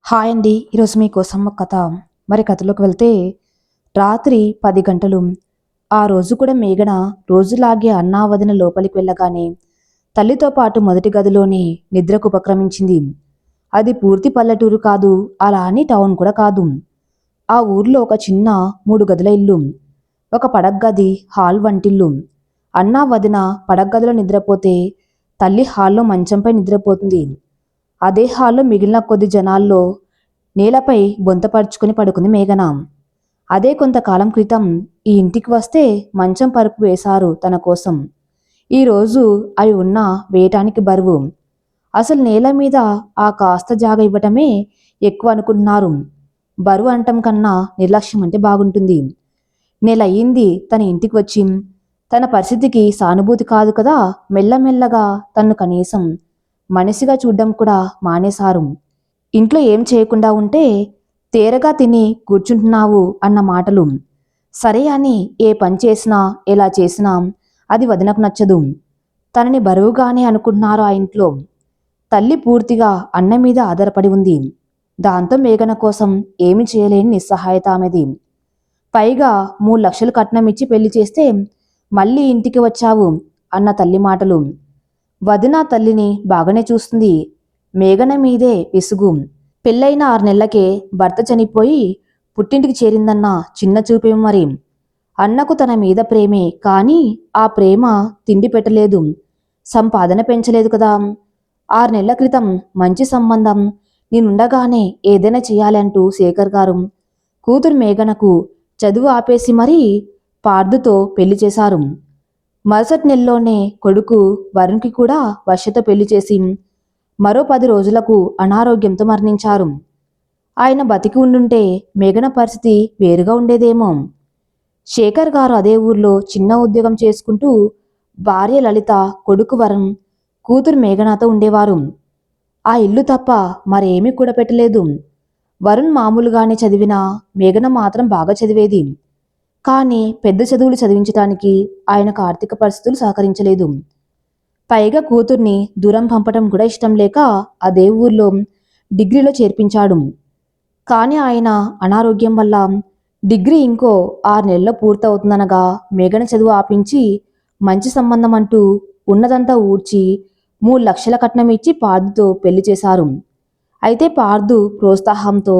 Hi అండి. ఈరోజు మీకోసం ఒక కథ. కథలోకి వెళ్తే రాత్రి 10 గంటలు. ఆ రోజు కూడా మేఘన రోజులాగే అన్నా వదిన లోపలికి వెళ్ళగానే తల్లితో పాటు మొదటి గదిలోనే నిద్రకు ఉపక్రమించింది. అది పూర్తి పల్లెటూరు కాదు, అలా అని టౌన్ కూడా కాదు. ఆ ఊర్లో ఒక చిన్న 3 గదుల ఇల్లు, ఒక పడగ్గది, హాల్, వంటిల్లు. అన్నా వదిన పడగ్గదిలో నిద్రపోతే తల్లి హాల్లో మంచంపై నిద్రపోతుంది. అదే హాల్లో మిగిలిన కొద్ది జనాల్లో నేలపై బొంతపరుచుకుని పడుకుంది మేఘన. అదే కొంతకాలం క్రితం ఈ ఇంటికి వస్తే మంచం పరుపు వేశారు తన కోసం. ఈరోజు అవి ఉన్న వేయటానికి బరువు. అసలు నేల మీద ఆ కాస్త జాగ ఇవ్వటమే ఎక్కువ అనుకుంటున్నారు. బరువు అంటం కన్నా నిర్లక్ష్యం అంటే బాగుంటుంది. నెల అయ్యింది తన ఇంటికి వచ్చి. తన పరిస్థితికి సానుభూతి కాదు కదా, మెల్లమెల్లగా తన్ను కనీసం మనిషిగా చూడ్డం కూడా మానేశారు. ఇంట్లో ఏం చేయకుండా ఉంటే తేరగా తిని కూర్చుంటున్నావు అన్న మాటలు. సరే అని ఏ పని చేసినా ఎలా చేసినా అది వదినకు నచ్చదు. తనని బరువుగానే అనుకుంటున్నారు ఆ ఇంట్లో. తల్లి పూర్తిగా అన్న మీద ఆధారపడి ఉంది. దాంతో మేఘన కోసం ఏమి చేయలేని నిస్సహాయత ఆమెది. పైగా 3 లక్షలు కట్నం ఇచ్చి పెళ్లి చేస్తే మళ్ళీ ఇంటికి వచ్చావు అన్న తల్లి మాటలు. వదిన తల్లిని బాగానే చూస్తుంది. మేఘన మీదే విసుగు. పెళ్ళైన 6 నెలలకే భర్త చనిపోయి పుట్టింటికి చేరిందన్న చిన్న చూపేం మరి. అన్నకు తన మీద ప్రేమే, కానీ ఆ ప్రేమ తిండి పెట్టలేదు, సంపాదన పెంచలేదు కదా. 6 నెలల క్రితం మంచి సంబంధం, నేనుండగానే ఏదైనా చేయాలంటూ శేఖర్ గారు కూతురు మేఘనకు చదువు ఆపేసి మరీ పార్దుతో పెళ్లి చేశారు. మరుసటి నెలలోనే కొడుకు వరుణ్కి కూడా వర్షతో పెళ్లి చేసి మరో 10 రోజులకు అనారోగ్యంతో మరణించారు. ఆయన బతికి ఉండుంటే మేఘన పరిస్థితి వేరుగా ఉండేదేమో. శేఖర్ గారు అదే ఊర్లో చిన్న ఉద్యోగం చేసుకుంటూ భార్య లలిత, కొడుకు వరుణ్, కూతురు మేఘనతో ఉండేవారు. ఆ ఇల్లు తప్ప మరేమీ కూడపెట్టలేదు. వరుణ్ మామూలుగానే చదివినా మేఘన మాత్రం బాగా చదివేది. కానీ పెద్ద చదువులు చదివించటానికి ఆయనకు ఆర్థిక పరిస్థితులు సహకరించలేదు. పైగా కూతుర్ని దూరం పంపటం కూడా ఇష్టం లేక అదే ఊర్లో డిగ్రీలో చేర్పించాడు. కానీ ఆయన అనారోగ్యం వల్ల డిగ్రీ ఇంకో 6 నెలల్లో పూర్తవుతుందనగా మేఘన చదువు ఆపించి మంచి సంబంధం అంటూ ఉన్నదంతా ఊడ్చి 3 లక్షల కట్నం ఇచ్చి పార్దుతో పెళ్లి చేశారు. అయితే పార్దు ప్రోత్సాహంతో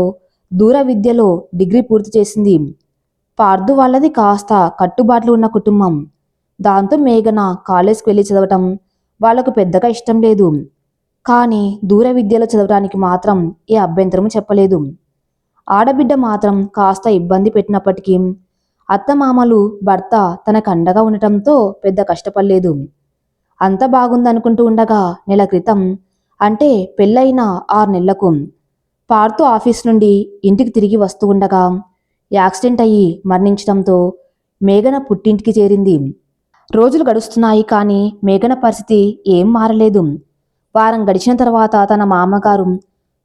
దూర విద్యలో డిగ్రీ పూర్తి చేసింది. పార్దు వాళ్ళది కాస్త కట్టుబాట్లు ఉన్న కుటుంబం. దాంతో మేఘన కాలేజ్కి వెళ్ళి చదవటం వాళ్లకు పెద్దగా ఇష్టం లేదు. కానీ దూర విద్యలో చదవటానికి మాత్రం ఏ అభ్యంతరము చెప్పలేదు. ఆడబిడ్డ మాత్రం కాస్త ఇబ్బంది పెట్టినప్పటికీ అత్తమామలు, భర్త తనకు అండగా ఉండటంతో పెద్ద కష్టపడలేదు. అంత బాగుందనుకుంటూ ఉండగా నెల క్రితం, అంటే పెళ్ళైన 6 నెలలకు పార్దు ఆఫీస్ నుండి ఇంటికి తిరిగి వస్తూ ఉండగా యాక్సిడెంట్ అయ్యి మరణించడంతో మేఘన పుట్టింటికి చేరింది. రోజులు గడుస్తున్నాయి, కానీ మేఘన పరిస్థితి ఏం మారలేదు. వారం గడిచిన తర్వాత తన మామగారు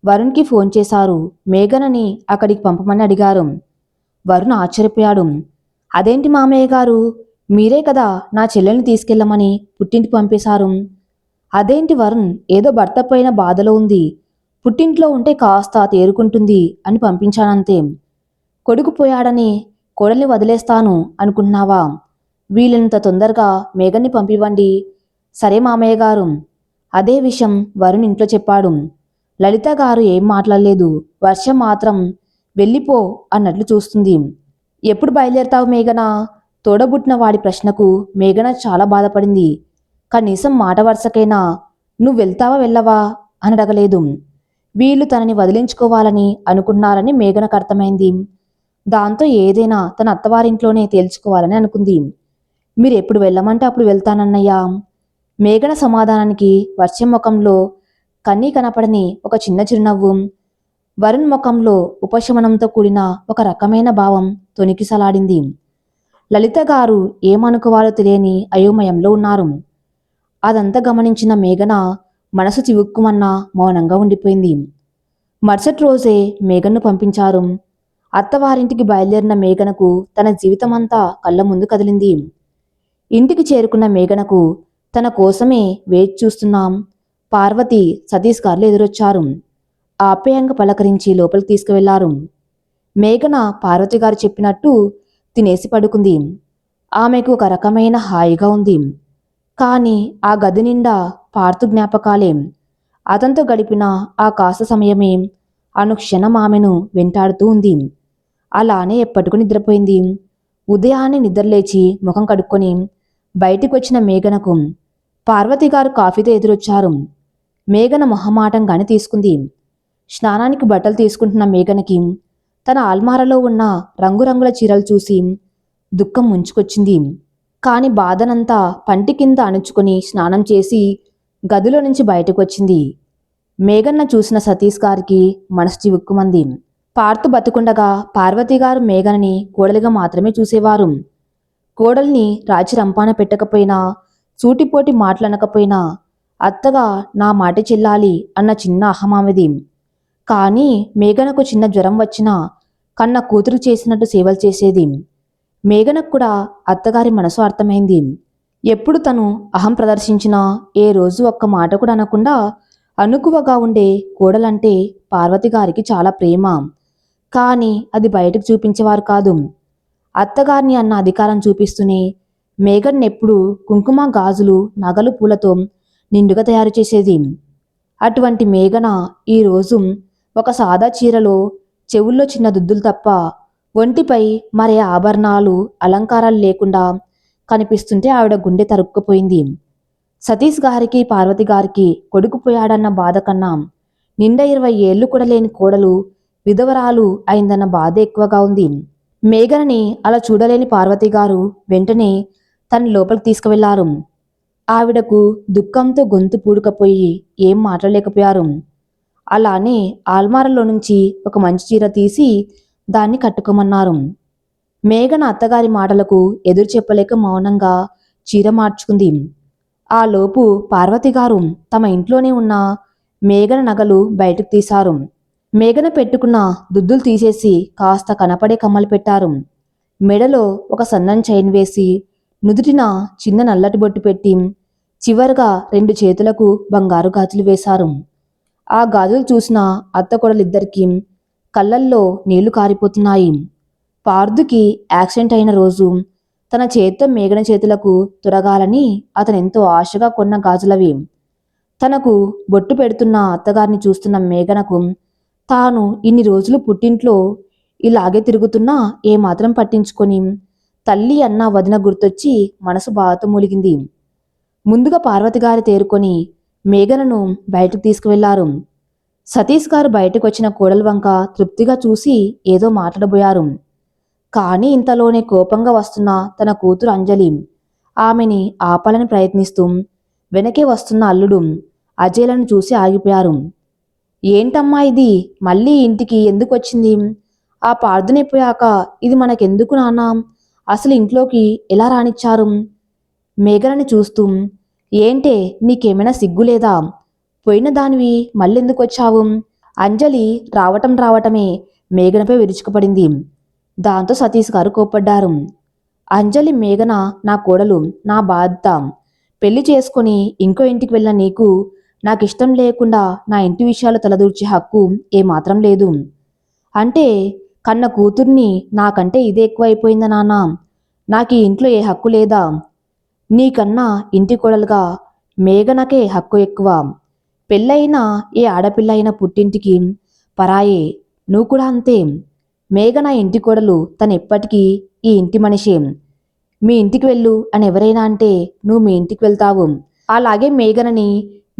వరుణ్కి ఫోన్ చేశారు. మేఘనని అక్కడికి పంపమని అడిగారు. వరుణ్ ఆశ్చర్యపోయాడు. అదేంటి మామయ్య గారు, మీరే కదా నా చెల్లెల్ని తీసుకెళ్ళమని పుట్టింటికి పంపేశారు. అదేంటి వరుణ్, ఏదో భర్త పోయిన బాధలో ఉంది, పుట్టింట్లో ఉంటే కాస్త తేరుకుంటుంది అని పంపించానంతే. కొడుకు పోయాడని కోడల్ని వదిలేస్తాను అనుకుంటున్నావా? వీలైనంత తొందరగా మేఘన్ని పంపివ్వండి. సరే మామయ్య గారు. అదే విషయం వరుణ్ ఇంట్లో చెప్పాడు. లలిత గారు ఏం మాట్లాడలేదు. వర్షం మాత్రం వెళ్ళిపో అన్నట్లు చూస్తుంది. ఎప్పుడు బయలుదేరతావు మేఘన? తోడబుట్టిన వాడి ప్రశ్నకు మేఘన చాలా బాధపడింది. కనీసం మాట వరుసకైనా నువ్వు వెళ్తావా వెళ్ళవా అని అడగలేదు. వీళ్ళు తనని వదిలించుకోవాలని అనుకున్నారని మేఘనకు అర్థమైంది. దాంతో ఏదైనా తన అత్తవారింట్లోనే తేల్చుకోవాలని అనుకుంది. మీరు ఎప్పుడు వెళ్ళమంటే అప్పుడు వెళ్తానన్నయ్యా. మేఘన సమాధానానికి వర్షం ముఖంలో కన్నీ కనపడని ఒక చిన్న చిరునవ్వు, వరుణ్ ముఖంలో ఉపశమనంతో కూడిన ఒక రకమైన భావం తొణికిసలాడింది. లలిత గారు ఏమనుకోవాలో తెలియని అయోమయంలో ఉన్నారు. అదంతా గమనించిన మేఘన మనసు చివుక్కుమన్నా మౌనంగా ఉండిపోయింది. మరుసటి రోజే మేఘన్ను పంపించారు. అత్తవారింటికి బయలుదేరిన మేఘనకు తన జీవితమంతా కళ్ళ ముందు కదిలింది. ఇంటికి చేరుకున్న మేఘనకు తన కోసమే వేచి చూస్తున్నాం పార్వతి, సతీష్ గారు ఎదురొచ్చారు. ఆప్యాయంగా పలకరించి లోపలికి తీసుకువెళ్లారు. మేఘన పార్వతి గారు చెప్పినట్టు తినేసి పడుకుంది. ఆమెకు ఒక రకమైన హాయిగా ఉంది. కాని ఆ గది నిండా పార్థు జ్ఞాపకాలే. అతనితో గడిపిన ఆ కాస్త సమయమే అనుక్షణం ఆమెను వెంటాడుతూ ఉంది. అలానే ఎప్పటికూ నిద్రపోయింది. ఉదయాన్నే నిద్రలేచి ముఖం కడుక్కొని బయటికి వచ్చిన మేఘనకు పార్వతి గారు కాఫీతో ఎదురొచ్చారు. మేఘన మొహమాటంగానే తీసుకుంది. స్నానానికి బట్టలు తీసుకుంటున్న మేఘనకి తన ఆల్మారాలో ఉన్న రంగురంగుల చీరలు చూసి దుఃఖం ముంచుకొచ్చింది. కాని బాధనంతా పంటి కింద అణుచుకొని స్నానం చేసి గదిలో నుంచి బయటకు వచ్చింది. మేఘన్న చూసిన సతీష్ గారికి మనసు చివుక్కుమంది. పార్థు బతుకుండగా పార్వతి గారు మేఘనని కోడలిగా మాత్రమే చూసేవారు. కోడల్ని రాచి రంపాన పెట్టకపోయినా, సూటిపోటి మాటలనకపోయినా అత్తగా నా మాట చెల్లాలి అన్న చిన్న అహమామిది. కానీ మేఘనకు చిన్న జ్వరం వచ్చినా కన్న కూతురు చేసినట్టు సేవలు చేసేది. మేఘనకు కూడా అత్తగారి మనసు అర్థమైంది. ఎప్పుడు తను అహం ప్రదర్శించినా ఏ రోజు ఒక్క మాట కూడా అనకుండా అనుకువగా ఉండే కోడలంటే పార్వతి గారికి చాలా ప్రేమ. కానీ అది బయటకు చూపించేవారు కాదు. అత్తగారిని అన్న అధికారం చూపిస్తూనే మేఘన్నెప్పుడు కుంకుమ, గాజులు, నగలు, పూలతో నిండుగా తయారు చేసేది. అటువంటి మేఘన ఈరోజు ఒక సాదా చీరలో చెవుల్లో చిన్న దుద్దులు తప్ప ఒంటిపై మరే ఆభరణాలు, అలంకారాలు లేకుండా కనిపిస్తుంటే ఆవిడ గుండె తరుక్కుపోయింది. సతీష్ గారికి, పార్వతి గారికి కొడుకు పోయాడన్న బాధ కన్నా నిండా 20 ఏళ్లు కూడా లేని కోడలు విధవరాలు అయిందన్న బాధ ఎక్కువగా ఉంది. మేఘనని అలా చూడలేని పార్వతి గారు వెంటనే తన లోపలికి తీసుకువెళ్లారు. ఆవిడకు దుఃఖంతో గొంతు పూడుకపోయి ఏం మాట్లాడలేకపోయారు. అలానే ఆల్మారాలో నుంచి ఒక మంచి చీర తీసి దాన్ని కట్టుకోమన్నారు. మేఘన అత్తగారి మాటలకు ఎదురు చెప్పలేక మౌనంగా చీర మార్చుకుంది. ఆ లోపు పార్వతి గారు తమ ఇంట్లోనే ఉన్న మేఘన నగలు బయటకు తీశారు. మేఘన పెట్టుకున్న దుద్దులు తీసేసి కాస్త కనపడే కమ్మలు పెట్టారు. మెడలో ఒక సన్నని చైన్ వేసి నుదుటిన చిన్న నల్లటి బొట్టు పెట్టి చివరగా 2 చేతులకు బంగారు గాజులు వేశారు. ఆ గాజులు చూసిన అత్త కొడలిద్దరికీ కళ్ళల్లో నీళ్లు కారిపోతున్నాయి. పార్థుకి యాక్సిడెంట్ అయిన రోజు తన చేత్తో మేఘన చేతులకు తొరగాలని అతనెంతో ఆశగా కొన్న గాజులవి. తనకు బొట్టు పెడుతున్న అత్తగారిని చూస్తున్న మేఘనకు తాను ఇన్ని రోజులు పుట్టింట్లో ఇలాగే తిరుగుతున్నా ఏమాత్రం పట్టించుకొని తల్లి అన్న వదిన గుర్తొచ్చి మనసు బాధతో మూలిగింది. ముందుగా పార్వతి గారి తేరుకొని మేఘనను బయటకు తీసుకువెళ్లారు. సతీష్ గారు బయటకు వచ్చిన కోడల వంక తృప్తిగా చూసి ఏదో మాట్లాడబోయారు. కానీ ఇంతలోనే కోపంగా వస్తున్న తన కూతురు అంజలి ఆమెని ఆపాలని ప్రయత్నిస్తూ వెనకే వస్తున్న అల్లుడు అజయ్లను చూసి ఆగిపోయారు. ఏంటమ్మా ఇది మళ్ళీ ఇంటికి ఎందుకు వచ్చింది? ఆ పార్థునైపోయాక ఇది మనకెందుకు నాన్నా? అసలు ఇంట్లోకి ఎలా రానిచ్చారు? మేఘనని చూస్తూ ఏంటే నీకేమైనా సిగ్గులేదా? పోయిన దానివి మళ్ళెందుకు వచ్చావు? అంజలి రావటమే మేఘనపై విరుచుకుపడింది. దాంతో సతీష్ గారు కోప్పడ్డారు. అంజలి మేఘన నా కోడలు, నా బాధ్యత. పెళ్లి చేసుకుని ఇంకో ఇంటికి వెళ్ళిన నీకు నాకిష్టం లేకుండా నా ఇంటి విషయాలు తలదూర్చే హక్కు ఏమాత్రం లేదు. అంటే కన్న కూతుర్ని నాకంటే ఇదే ఎక్కువైపోయిందా నాన్న? నాకు ఈ ఇంట్లో ఏ హక్కు లేదా? నీకన్నా ఇంటి కోడలుగా మేఘనకే హక్కు ఎక్కువ. పెళ్ళైన ఏ ఆడపిల్ల అయినా పుట్టింటికి పరాయే. నువ్వు కూడా అంతే. మేఘన ఇంటి కోడలు, తనెప్పటికీ ఈ ఇంటి మనిషే. మీ ఇంటికి వెళ్ళు అని ఎవరైనా అంటే నువ్వు మీ ఇంటికి వెళ్తావు. అలాగే మేఘనని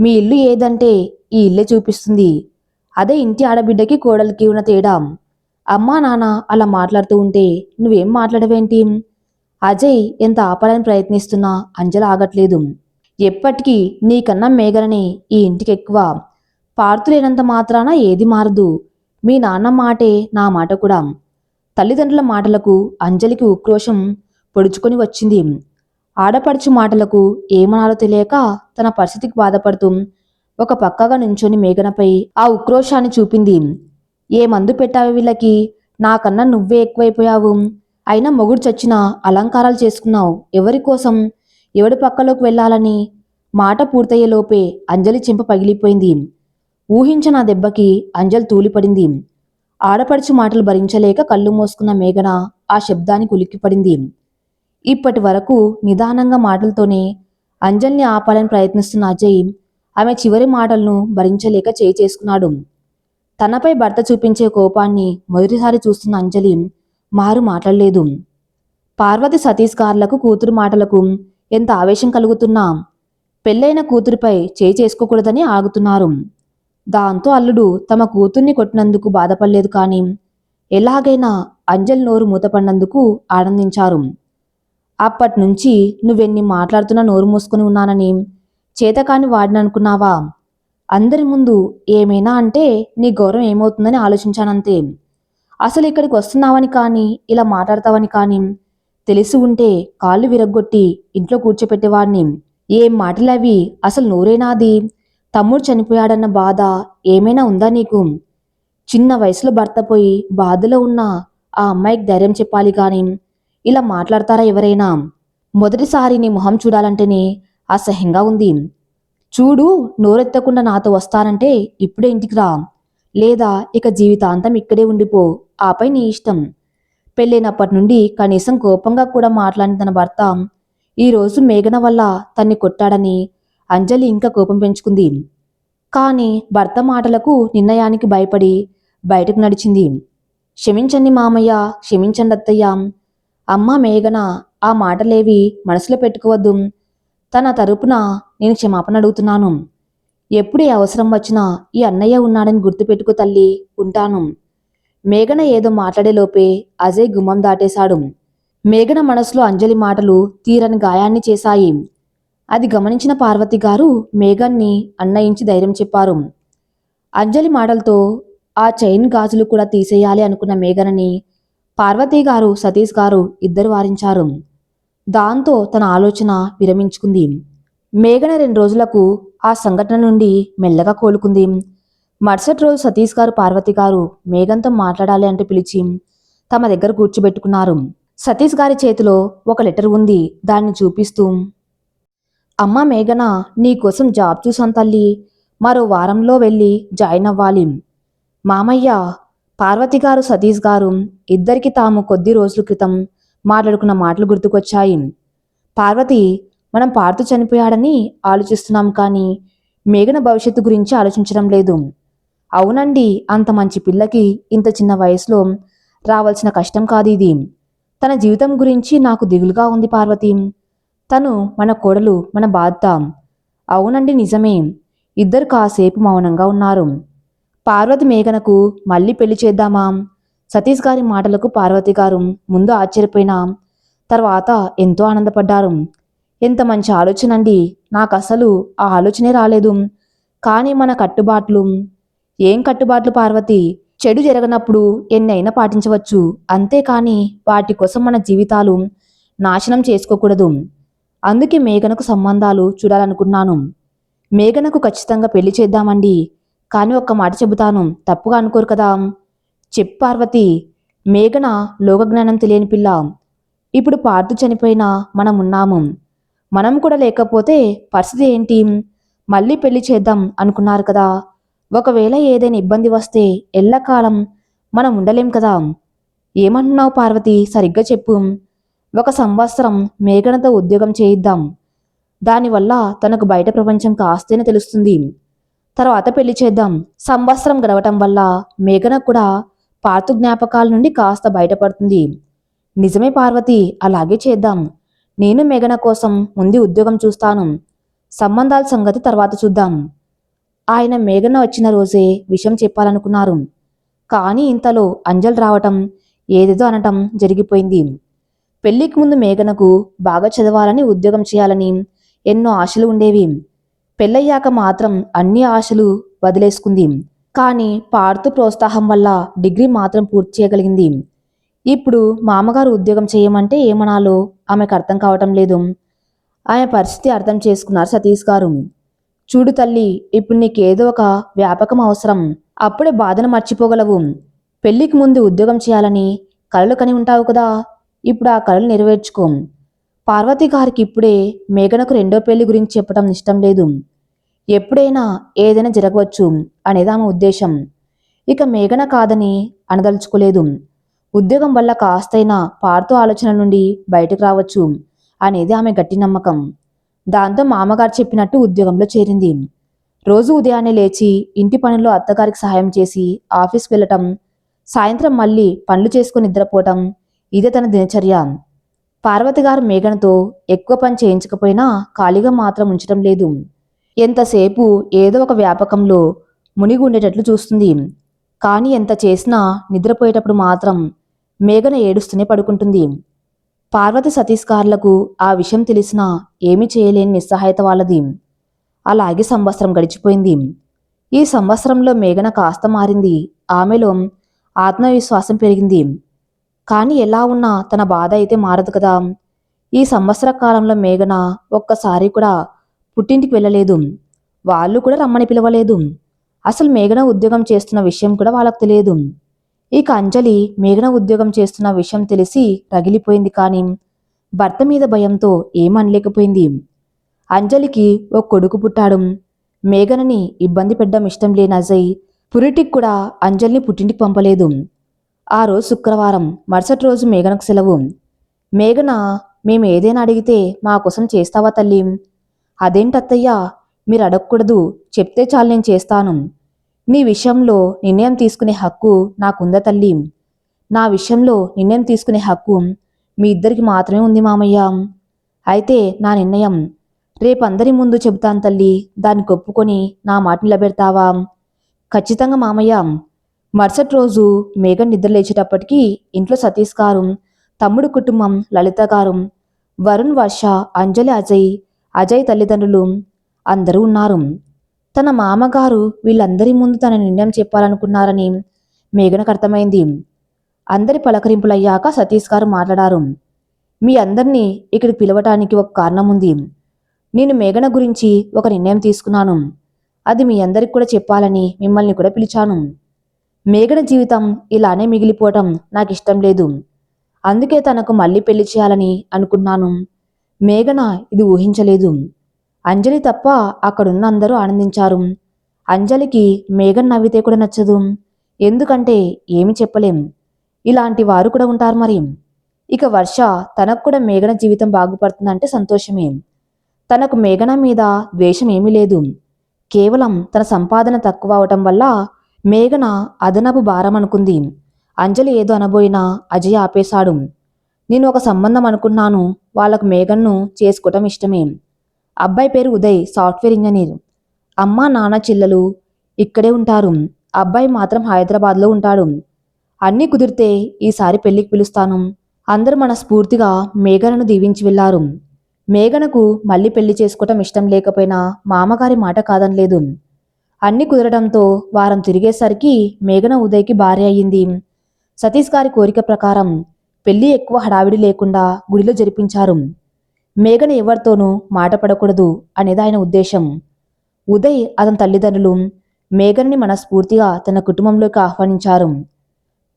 మీ ఇల్లు ఏదంటే ఈ ఇల్లే చూపిస్తుంది. అదే ఇంటి ఆడబిడ్డకి కోడలికి ఉన్న తేడా. అమ్మా నాన్న అలా మాట్లాడుతూ ఉంటే నువ్వేం మాట్లాడవేంటి? అజయ్ ఎంత ఆపాలని ప్రయత్నిస్తున్నా అంజలి ఆగట్లేదు. ఎప్పటికీ నీకన్నా మేఘనని ఈ ఇంటికి ఎక్కువ. పార్థు లేనంత మాత్రాన ఏది మారదు. మీ నాన్న మాటే నా మాట కూడా. తల్లిదండ్రుల మాటలకు అంజలికి ఉక్రోషం పొడుచుకొని వచ్చింది. ఆడపడుచు మాటలకు ఏమనాలో తెలియక తన పరిస్థితికి బాధపడుతూ ఒక పక్కగా నుంచొని మేఘనపై ఆ ఉక్రోషాన్ని చూపింది. ఏ మందు పెట్టావు వీళ్ళకి? నాకన్నా నువ్వే ఎక్కువైపోయావు. అయినా మొగుడు చచ్చినా అలంకారాలు చేసుకున్నావు. ఎవరి కోసం? ఎవడి పక్కలోకి వెళ్ళాలని? మాట పూర్తయ్యేలోపే అంజలి చెంప పగిలిపోయింది. ఊహించిన ఆ దెబ్బకి అంజల్ తూలిపడింది. ఆడపడుచు మాటలు భరించలేక కళ్ళు మూసుకున్న మేఘన ఆ శబ్దానికి ఉలిక్కిపడింది. ఇప్పటి వరకు నిదానంగా మాటలతోనే అంజల్ని ఆపాలని ప్రయత్నిస్తున్న అజయ్ ఆమె చివరి మాటలను భరించలేక చేయి చేసుకున్నాడు. తనపై భర్త చూపించే కోపాన్ని మొదటిసారి చూస్తున్న అంజలి మారు మాట్లాడలేదు. పార్వతి సతీష్ గార్లకు కూతురు మాటలకు ఎంత ఆవేశం కలుగుతున్నా పెళ్ళైన కూతురిపై చేయి చేసుకోకూడదని ఆగుతున్నారు. దాంతో అల్లుడు తమ కూతుర్ని కొట్టినందుకు బాధపడలేదు, కానీ ఎలాగైనా అంజలి నోరు మూతపడినందుకు ఆనందించారు. అప్పట్నుంచి నువ్వెన్ని మాట్లాడుతున్నా నోరు మూసుకుని ఉన్నానని చేతకాని వాడిననుకున్నావా? అందరి ముందు ఏమైనా అంటే నీ గౌరవం ఏమవుతుందని ఆలోచించానంతే. అసలు ఇక్కడికి వస్తున్నావని కానీ ఇలా మాట్లాడతావని కానీ తెలిసి ఉంటే కాళ్ళు విరగ్గొట్టి ఇంట్లో కూర్చోపెట్టేవాడిని. ఏం మాటలవి? అసలు నోరేనాది? తమ్ముడు చనిపోయాడన్న బాధ ఏమైనా ఉందా నీకు? చిన్న వయసులో భర్త పోయి బాధలో ఉన్న ఆ అమ్మాయికి ధైర్యం చెప్పాలి కానీ ఇలా మాట్లాడతారా ఎవరైనా? మొదటిసారి నీ మొహం చూడాలంటేనే అసహ్యంగా ఉంది. చూడు, నోరెత్తకుండా నాతో వస్తానంటే ఇప్పుడే ఇంటికి రా, లేదా ఇక జీవితాంతం ఇక్కడే ఉండిపో, ఆపై నీ ఇష్టం. పెళ్ళైనప్పటి నుండి కనీసం కోపంగా కూడా మాట్లాడిన తన భర్త ఈరోజు మేఘన వల్ల తన్ని కొట్టాడని అంజలి ఇంకా కోపం పెంచుకుంది. కానీ భర్త మాటలకు నిర్ణయానికి భయపడి బయటకు నడిచింది. క్షమించండి మామయ్య, క్షమించండి అత్తయ్య. అమ్మ మేఘన, ఆ మాటలేవి మనసులో పెట్టుకోవద్దు. తన తరపున నేను క్షమాపణ అడుగుతున్నాను. ఎప్పుడు ఏ అవసరం వచ్చినా ఈ అన్నయ్య ఉన్నాడని గుర్తుపెట్టుకో తల్లి, ఉంటాను. మేఘన ఏదో మాట్లాడేలోపే అజయ్ గుమ్మం దాటేశాడు. మేఘన మనసులో అంజలి మాటలు తీరని గాయాన్ని చేశాయి. అది గమనించిన పార్వతి గారు మేఘన్ని అన్నయించి ధైర్యం చెప్పారు. అంజలి మాటలతో ఆ చైన్ గాజులు కూడా తీసేయాలి అనుకున్న మేఘనని పార్వతి గారు సతీష్ గారు ఇద్దరు వారించారు. దాంతో తన ఆలోచన విరమించుకుంది. మేఘన 2 రోజులకు ఆ సంఘటన నుండి మెల్లగా కోలుకుంది. మరుసటి రోజు సతీష్ గారు పార్వతి గారు మేఘంతో మాట్లాడాలి అంటూ పిలిచి తమ దగ్గర కూర్చోబెట్టుకున్నారు. సతీష్ గారి చేతిలో ఒక లెటర్ ఉంది. దాన్ని చూపిస్తూ, అమ్మా మేఘన, నీకోసం జాబ్ చూసాను తల్లి, మరో వారంలో వెళ్ళి జాయిన్ అవ్వాలి. మామయ్య, పార్వతి గారు సతీష్ గారు ఇద్దరికి తాము కొద్ది రోజుల క్రితం మాట్లాడుకున్న మాటలు గుర్తుకొచ్చాయి. పార్వతి, మనం పార్థు చనిపోయాడని ఆలోచిస్తున్నాం, కానీ మేఘన భవిష్యత్తు గురించి ఆలోచించడం లేదు. అవునండి, అంత మంచి పిల్లకి ఇంత చిన్న వయసులో రావాల్సిన కష్టం కాదు ఇది. తన జీవితం గురించి నాకు దిగులుగా ఉంది పార్వతి. తను మన కోడలు, మన బాధ్యత. అవునండి, నిజమే. ఇద్దరు కాసేపు మౌనంగా ఉన్నారు. పార్వతి మేఘనకు మళ్ళీ పెళ్లి చేద్దామా? సతీష్ గారి మాటలకు పార్వతి గారు ముందు ఆశ్చర్యపోయినా తర్వాత ఎంతో ఆనందపడ్డారు. ఎంత మంచి ఆలోచన అండి, నాకు అసలు ఆ ఆలోచనే రాలేదు. కానీ మన కట్టుబాట్లు. ఏం కట్టుబాట్లు పార్వతి? చెడు జరగనప్పుడు ఎన్నైనా పాటించవచ్చు, అంతేకాని వాటి కోసం మన జీవితాలు నాశనం చేసుకోకూడదు. అందుకే మేఘనకు సంబంధాలు చూడాలనుకున్నాను. మేఘనకు ఖచ్చితంగా పెళ్లి చేద్దామండి. కానీ ఒక్క మాట చెబుతాను, తప్పుగా అనుకోరు కదా? చెప్పు పార్వతి. మేఘన లోకజ్ఞానం తెలియని పిల్ల. ఇప్పుడు పార్థు చనిపోయినా మనం ఉన్నాము. మనం కూడా లేకపోతే పరిస్థితి ఏంటి? మళ్ళీ పెళ్లి చేద్దాం అనుకున్నారు కదా. ఒకవేళ ఏదైనా ఇబ్బంది వస్తే ఎల్లకాలం మనం ఉండలేం కదా. ఏమంటున్నావు పార్వతి? సరిగ్గా చెప్పు. 1 సంవత్సరం మేఘనతో ఉద్యోగం చేయిద్దాం. దానివల్ల తనకు బయట ప్రపంచం కాస్తేనే తెలుస్తుంది. తర్వాత పెళ్లి చేద్దాం. సంవత్సరం గడవటం వల్ల మేఘన కూడా పార్థు జ్ఞాపకాల నుండి కాస్త బయటపడుతుంది. నిజమే పార్వతి, అలాగే చేద్దాం. నేను మేఘన కోసం ముందు ఉద్యోగం చూస్తాను. సంబంధాల సంగతి తర్వాత చూద్దాం. ఆయన మేఘన వచ్చిన రోజే విషయం చెప్పాలనుకున్నారు. కానీ ఇంతలో అంజల్ రావటం, ఏదేదో అనటం జరిగిపోయింది. పెళ్లికి ముందు మేఘనకు బాగా చదవాలని, ఉద్యోగం చేయాలని ఎన్నో ఆశలు ఉండేవి. పెళ్ళయ్యాక మాత్రం అన్ని ఆశలు వదిలేసుకుంది. కానీ పార్థు ప్రోత్సాహం వల్ల డిగ్రీ మాత్రం పూర్తి చేయగలిగింది. ఇప్పుడు మామగారు ఉద్యోగం చేయమంటే ఏమనాలో ఆమెకు అర్థం కావటం లేదు. ఆమె పరిస్థితి అర్థం చేసుకున్నారు సతీష్ గారు. చూడు తల్లి, ఇప్పుడు నీకేదో ఒక వ్యాపకం అవసరం. అప్పుడే బాధను మర్చిపోగలవు. పెళ్లికి ముందు ఉద్యోగం చేయాలని కలలు కని ఉంటావు కదా. ఇప్పుడు ఆ కలలు నెరవేర్చుకో. పార్వతి గారికి ఇప్పుడే మేఘనకు రెండో పెళ్లి గురించి చెప్పడం ఇష్టం లేదు. ఎప్పుడైనా ఏదైనా జరగవచ్చు అనేది ఆమె ఉద్దేశం. ఇక మేఘన కాదని అనదలుచుకోలేదు. ఉద్యోగం వల్ల కాస్తైనా పార్థు ఆలోచనల నుండి బయటకు రావచ్చు అనేది ఆమె గట్టి నమ్మకం. దాంతో మామగారు చెప్పినట్టు ఉద్యోగంలో చేరింది. రోజు ఉదయాన్నే లేచి ఇంటి పనుల్లో అత్తగారికి సహాయం చేసి ఆఫీస్కి వెళ్ళటం, సాయంత్రం మళ్ళీ పనులు చేసుకుని నిద్రపోవటం, ఇదే తన దినచర్య. పార్వతి గారు మేఘనతో ఎక్కువ పని చేయించకపోయినా ఖాళీగా మాత్రం ఉంచటం లేదు. ఎంతసేపు ఏదో ఒక వ్యాపకంలో మునిగి ఉండేటట్లు చూస్తుంది. కానీ ఎంత చేసినా నిద్రపోయేటప్పుడు మాత్రం మేఘన ఏడుస్తూనే పడుకుంటుంది. పార్వతి సతీష్ గారులకు ఆ విషయం తెలిసినా ఏమీ చేయలేని నిస్సహాయత వాళ్ళది. అలాగే సంవత్సరం గడిచిపోయింది. ఈ సంవత్సరంలో మేఘన కాస్త మారింది. ఆమెలో ఆత్మవిశ్వాసం పెరిగింది. కానీ ఎలా ఉన్నా తన బాధ అయితే మారదు కదా. ఈ సంవత్సర కాలంలో మేఘన ఒక్కసారి కూడా పుట్టింటికి వెళ్ళలేదు. వాళ్ళు కూడా రమ్మని పిలవలేదు. అసలు మేఘన ఉద్యోగం చేస్తున్న విషయం కూడా వాళ్ళకు తెలియదు. ఇక అంజలి మేఘన ఉద్యోగం చేస్తున్న విషయం తెలిసి రగిలిపోయింది. కానీ భర్త మీద భయంతో ఏమనలేకపోయింది. అంజలికి ఓ కొడుకు పుట్టాడు. మేఘనని ఇబ్బంది పెట్టడం ఇష్టం లేని అజయ్ పురిటికి కూడా అంజలిని పుట్టింటికి పంపలేదు. ఆ రోజు శుక్రవారం, మరుసటి రోజు మేఘనకు సెలవు. మేఘన, మేము ఏదైనా అడిగితే మా కోసం చేస్తావా తల్లి? అదేంటత్తయ్యా, మీరు అడగకూడదు, చెప్తే చాలు నేను చేస్తాను. నీ విషయంలో నిర్ణయం తీసుకునే హక్కు నాకుందా తల్లి? నా విషయంలో నిర్ణయం తీసుకునే హక్కు మీ ఇద్దరికి మాత్రమే ఉంది మామయ్య. అయితే నా నిర్ణయం రేపందరి ముందు చెబుతాను తల్లి, దాన్ని ఒప్పుకొని నా మాట నిలబెడతావా? ఖచ్చితంగా మామయ్య. మరుసటి రోజు మేఘన్ నిద్రలేచేటప్పటికీ ఇంట్లో సతీష్ గారు, తమ్ముడు కుటుంబం, లలిత గారు, వరుణ్, వర్ష, అంజలి, అజయ్ తల్లిదండ్రులు అందరూ ఉన్నారు. తన మామగారు వీళ్ళందరి ముందు తన నిర్ణయం చెప్పాలనుకున్నారని మేఘనకు అర్థమైంది. అందరి పలకరింపులయ్యాక సతీష్ గారు మాట్లాడారు. మీ అందరినీ ఇక్కడికి పిలవటానికి ఒక కారణం ఉంది. నేను మేఘన గురించి ఒక నిర్ణయం తీసుకున్నాను. అది మీ అందరికి కూడా చెప్పాలని మిమ్మల్ని కూడా పిలిచాను. మేఘన జీవితం ఇలానే మిగిలిపోవటం నాకు ఇష్టం లేదు. అందుకే తనకు మళ్ళీ పెళ్లి చేయాలని అనుకున్నాను. మేఘన ఇది ఊహించలేదు. అంజలి తప్ప అక్కడున్న అందరూ ఆనందించారు. అంజలికి మేఘన్ నవ్వితే కూడా నచ్చదు. ఎందుకంటే ఏమి చెప్పలేం, ఇలాంటి వారు కూడా ఉంటారు మరి. ఇక వర్ష, తనకు కూడా మేఘన జీవితం బాగుపడుతుందంటే సంతోషమే. తనకు మేఘన మీద ద్వేషం ఏమీ లేదు. కేవలం తన సంపాదన తక్కువ అవటం వల్ల మేఘన అదనపు భారం అనుకుంది. అంజలి ఏదో అనబోయినా అజయ్ ఆపేశాడు. నేను ఒక సంబంధం అనుకున్నాను, వాళ్లకు మేఘన్ను చేసుకోవటం ఇష్టమే. అబ్బాయి పేరు ఉదయ్, సాఫ్ట్వేర్ ఇంజనీర్. అమ్మ నాన్న చెల్లెలు ఇక్కడే ఉంటారు. అబ్బాయి మాత్రం హైదరాబాద్లో ఉంటాడు. అన్నీ కుదిరితే ఈసారి పెళ్లికి పిలుస్తాను. అందరూ మనస్ఫూర్తిగా మేఘనను దీవించి వెళ్లారు. మేఘనకు మళ్ళీ పెళ్లి చేసుకోవటం ఇష్టం లేకపోయినా మామగారి మాట కాదనలేదు. అన్ని కుదరడంతో వారం తిరిగేసరికి మేఘన ఉదయ్కి భార్య అయ్యింది. సతీష్ గారి కోరిక ప్రకారం పెళ్లి ఎక్కువ హడావిడి లేకుండా గుడిలో జరిపించారు. మేఘన ఎవరితోనూ మాట పడకూడదు అనేది ఆయన ఉద్దేశం. ఉదయ్, అతని తల్లిదండ్రులు మేఘనని మనస్ఫూర్తిగా తన కుటుంబంలోకి ఆహ్వానించారు.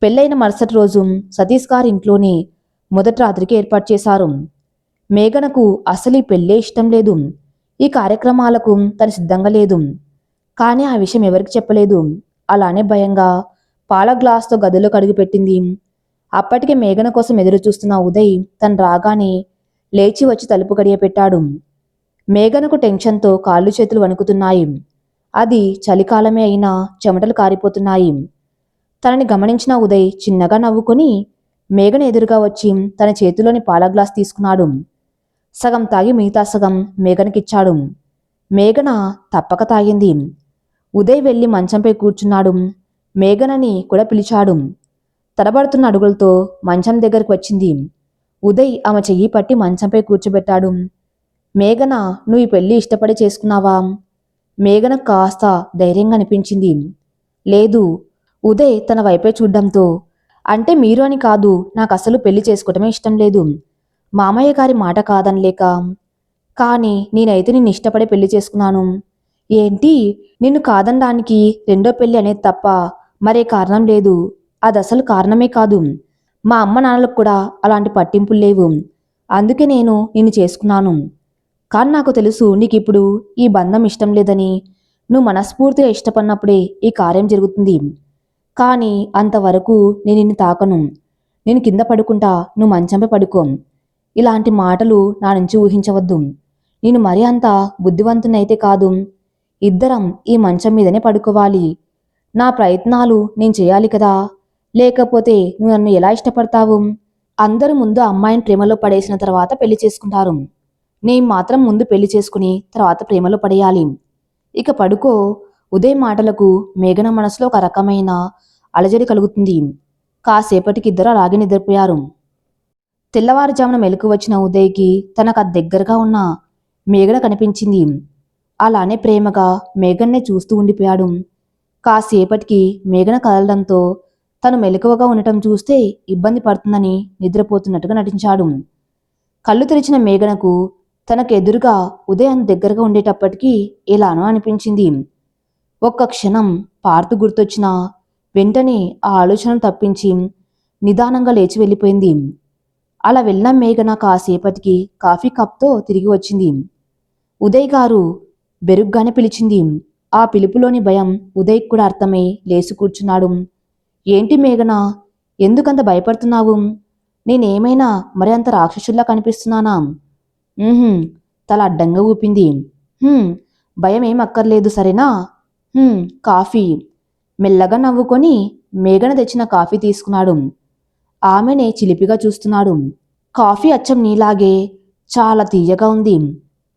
పెళ్లైన మరుసటి రోజు సతీష్ గారి ఇంట్లోనే మొదటి రాత్రికి ఏర్పాటు చేశారు. మేఘనకు అసలు ఈ పెళ్ళే ఇష్టం లేదు. ఈ కార్యక్రమాలకు తను సిద్ధంగా లేదు. కానీ ఆ విషయం ఎవరికి చెప్పలేదు. అలానే భయంగా పాల గ్లాస్తో గదిలోకి అడుగుపెట్టింది. అప్పటికే మేఘన కోసం ఎదురు చూస్తున్న ఉదయ్ తను రాగానే లేచి వచ్చి తలుపు గడియ పెట్టాడు. మేఘనకు టెన్షన్తో కాళ్ళు చేతులు వణుకుతున్నాయి. అది చలికాలమే అయినా చెమటలు కారిపోతున్నాయి. తనని గమనించిన ఉదయ్ చిన్నగా నవ్వుకొని మేఘన ఎదురుగా వచ్చి తన చేతిలోని పాల గ్లాస్ తీసుకున్నాడు. సగం తాగి మిగతా సగం మేఘనకిచ్చాడు. మేఘన తప్పక తాగింది. ఉదయ్ వెళ్ళి మంచంపై కూర్చున్నాడు. మేఘనని కూడా పిలిచాడు. తడబడుతున్న అడుగులతో మంచం దగ్గరకు వచ్చింది. ఉదయ్ ఆమె చెయ్యి పట్టి మంచంపై కూర్చోబెట్టాడు. మేఘన, నువ్వు ఈ పెళ్లి ఇష్టపడి చేసుకున్నావా? మేఘన కాస్త ధైర్యంగా అనిపించింది. లేదు. ఉదయ్ తన వైపే చూడ్డంతో, అంటే మీరు అని కాదు, నాకు అసలు పెళ్లి చేసుకోవటమే ఇష్టం లేదు. మామయ్య గారి మాట కాదనలేక. కానీ నేనైతే నిన్ను ఇష్టపడి పెళ్లి చేసుకున్నాను. ఏంటి, నిన్ను కాదనడానికి రెండో పెళ్లి అనేది తప్ప మరే కారణం లేదు. అదసలు కారణమే కాదు. మా అమ్మ నాన్నలకు కూడా అలాంటి పట్టింపులు లేవు. అందుకే నేను నిన్ను చేసుకున్నాను. కానీ నాకు తెలుసు నీకిప్పుడు ఈ బంధం ఇష్టం లేదని. నువ్వు మనస్ఫూర్తిగా ఇష్టపడినప్పుడే ఈ కార్యం జరుగుతుంది. కానీ అంతవరకు నేను నిన్ను తాకను. నేను కింద పడుకుంటా, నువ్వు మంచంపై పడుకో. ఇలాంటి మాటలు నా నుంచి ఊహించవద్దు. నేను మరీ అంత బుద్ధివంతునైతే కాదు. ఇద్దరం ఈ మంచం మీదనే పడుకోవాలి. నా ప్రయత్నాలు నేను చేయాలి కదా, లేకపోతే నువ్వు నన్ను ఎలా ఇష్టపడతావు? అందరూ ముందు అమ్మాయిని ప్రేమలో పడేసిన తర్వాత పెళ్లి చేసుకుంటారు. నేను మాత్రం ముందు పెళ్లి చేసుకుని తర్వాత ప్రేమలో పడేయాలి. ఇక పడుకో. ఉదయ్ మాటలకు మేఘన మనసులో ఒక రకమైన అలజడి కలుగుతుంది. కాసేపటికి ఇద్దరు అలాగే నిద్రపోయారు. తెల్లవారుజామున మెలకు వచ్చిన ఉదయ్కి తనకు దగ్గరగా ఉన్న మేఘన కనిపించింది. అలానే ప్రేమగా మేఘన్నే చూస్తూ ఉండిపోయాడు. కాసేపటికి మేఘన కదలడంతో తను మెలకువగా ఉండటం చూస్తే ఇబ్బంది పడుతుందని నిద్రపోతున్నట్టుగా నటించాడు. కళ్ళు తెరిచిన మేఘనకు తనకు ఎదురుగా ఉదయం దగ్గరగా ఉండేటప్పటికీ ఎలానో అనిపించింది. ఒక్క క్షణం పార్తు గుర్తొచ్చినా వెంటనే ఆ ఆలోచనను తప్పించి నిదానంగా లేచి వెళ్ళిపోయింది. అలా వెళ్ళిన మేఘన కాసేపటికి కాఫీ కప్తో తిరిగి వచ్చింది. ఉదయ్ గారు బెరుగ్గానే పిలిచింది. ఆ పిలుపులోని భయం ఉదయ్కి కూడా అర్థమై లేచి కూర్చున్నాడు. ఏంటి మేఘన, ఎందుకంత భయపడుతున్నావు? నేనేమైనా మరి అంత రాక్షసుల్లా కనిపిస్తున్నానా? తల అడ్డంగా ఊపింది. భయం ఏం అక్కర్లేదు సరేనా? కాఫీ. మెల్లగా నవ్వుకొని మేఘన తెచ్చిన కాఫీ తీసుకున్నాడు. ఆమెనే చిలిపిగా చూస్తున్నాడు. కాఫీ అచ్చం నీలాగే చాలా తీయగా ఉంది.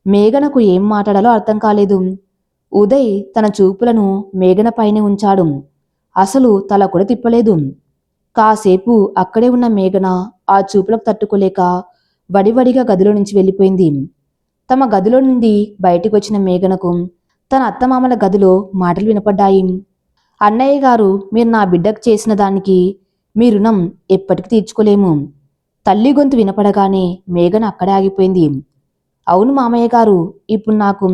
మేఘనకు ఏం మాట్లాడాలో అర్థం కాలేదు. ఉదయ్ తన చూపులను మేఘన పైనే ఉంచాడు. అసలు తల కూడా తిప్పలేదు. కాసేపు అక్కడే ఉన్న మేఘన ఆ చూపులకు తట్టుకోలేక వడివడిగా గదిలో నుంచి వెళ్ళిపోయింది. తమ గదిలో నుండి బయటికి వచ్చిన మేఘనకు తన అత్తమామల గదిలో మాటలు వినపడ్డాయి. అన్నయ్య గారు, మీరు నా బిడ్డకు చేసిన దానికి మీ రుణం ఎప్పటికీ తీర్చుకోలేము. తల్లి గొంతు వినపడగానే మేఘన అక్కడే ఆగిపోయింది. అవును మామయ్య గారు, ఇప్పుడు నాకు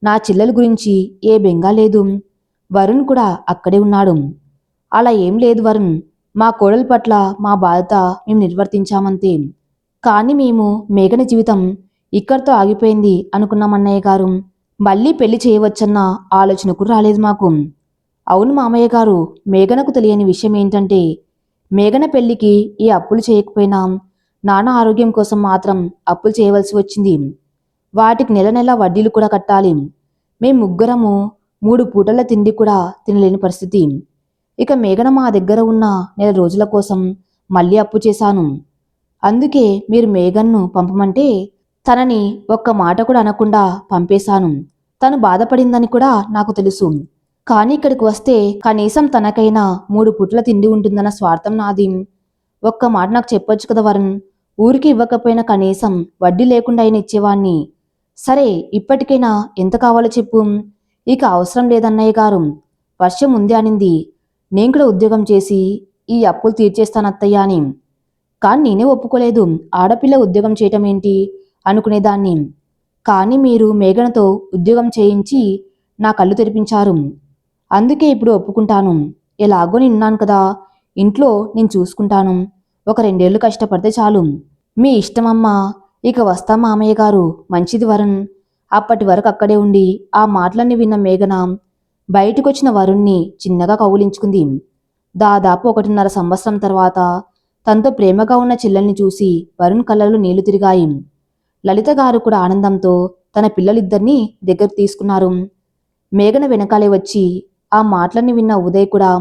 నా చెల్లెల గురించి ఏ బెంగా లేదు. వరుణ్ కూడా అక్కడే ఉన్నాడు. అలా ఏం లేదు వరుణ్, మా కోడలి పట్ల మా బాధ్యత మేము నిర్వర్తించామంతే. కానీ మేము మేఘన జీవితం ఇక్కడితో ఆగిపోయింది అనుకున్నామన్నయ్య గారు. మళ్ళీ పెళ్లి చేయవచ్చన్న ఆలోచన కూడా రాలేదు మాకు. అవును మామయ్య గారు, మేఘనకు తెలియని విషయం ఏంటంటే మేఘన పెళ్లికి ఈ అప్పులు చేయకపోయినా నాన్న ఆరోగ్యం కోసం మాత్రం అప్పులు చేయవలసి వచ్చింది. వాటికి నెల నెల వడ్డీలు కూడా కట్టాలి. మేం ముగ్గురము 3 పూటల తిండి కూడా తినలేని పరిస్థితి. ఇక మేఘన మా దగ్గర ఉన్న నెల రోజుల కోసం మళ్ళీ అప్పు చేశాను. అందుకే మీరు మేఘన్ను పంపమంటే తనని ఒక్క మాట కూడా అనకుండా పంపేశాను. తను బాధపడిందని కూడా నాకు తెలుసు. కానీ ఇక్కడికి వస్తే కనీసం తనకైనా 3 పూటల తిండి ఉంటుందన్న స్వార్థం నాది. ఒక్క మాట నాకు చెప్పొచ్చు కదా వరుణ్, ఊరికి ఇవ్వకపోయినా కనీసం వడ్డీ లేకుండా అయినా ఇచ్చేవాణ్ణి. సరే, ఇప్పటికైనా ఎంత కావాలో చెప్పు. ఇక అవసరం లేదన్నయ్య గారు, వర్షం ముందే అనింది. నేను కూడా ఉద్యోగం చేసి ఈ అప్పులు తీర్చేస్తానత్తయ్య అని. కానీ నేనే ఒప్పుకోలేదు. ఆడపిల్ల ఉద్యోగం చేయటం ఏంటి అనుకునేదాన్ని. కానీ మీరు మేఘనతో ఉద్యోగం చేయించి నా కళ్ళు తెరిపించారు. అందుకే ఇప్పుడు ఒప్పుకుంటాను. ఎలాగో నిన్నాను కదా, ఇంట్లో నేను చూసుకుంటాను. ఒక 2 ఏళ్ళు కష్టపడితే చాలు. మీ ఇష్టమమ్మా. ఇక వస్తా మామయ్య గారు. మంచిది వరుణ్. అప్పటి వరకు అక్కడే ఉండి ఆ మాటలన్నీ విన్న మేఘన బయటకొచ్చిన వరుణ్ణి చిన్నగా కౌగిలించుకుంది. దాదాపు 1.5 సంవత్సరం తర్వాత తనతో ప్రేమగా ఉన్న చెల్లెల్ని చూసి వరుణ్ కళ్ళలో నీళ్లు తిరిగాయి. లలిత గారు కూడా ఆనందంతో తన పిల్లలిద్దరినీ దగ్గరకు తీసుకున్నారు. మేఘన వెనకాలే వచ్చి ఆ మాటలన్నీ విన్న ఉదయ్ కూడా